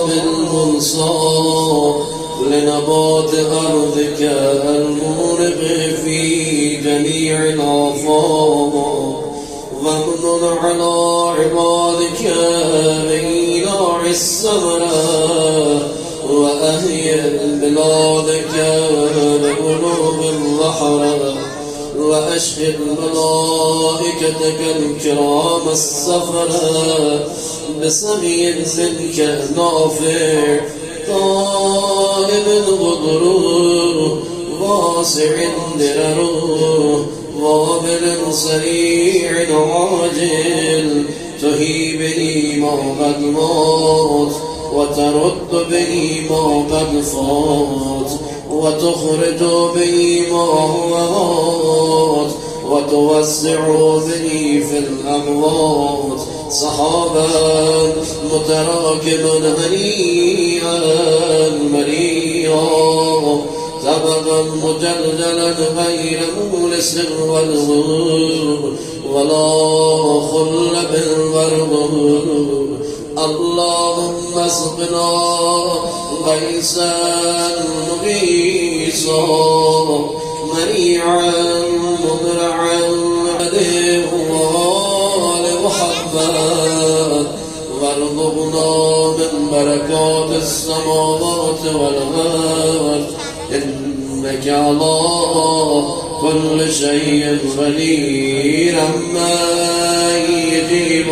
بالمنصار لنبات أرضك المورق في جميع الآفاق وامنن على عبادك بإيلاع السمراء وأهيئ بلادك بقلوب الرحراء وأشهد ملائكتك الكرام السفراء بسمي منك نافع طائب غدر واسع درر وابل سريع عاجل تهي به ما قد مات وترد به ما قد فات وتخرج به ما هو هات وتوسع به في الأموات صحابا متراكبا هنيئا مريئا طبقا مجلجلا غير مولس والغرور ولا خلب والغرور اللهم اسقنا غيثا مغيثا منيعا مبرعا عليه وآل محمد وارزقنا من بركات السماوات والأرض إنك على كل شيء قدير عما يجيب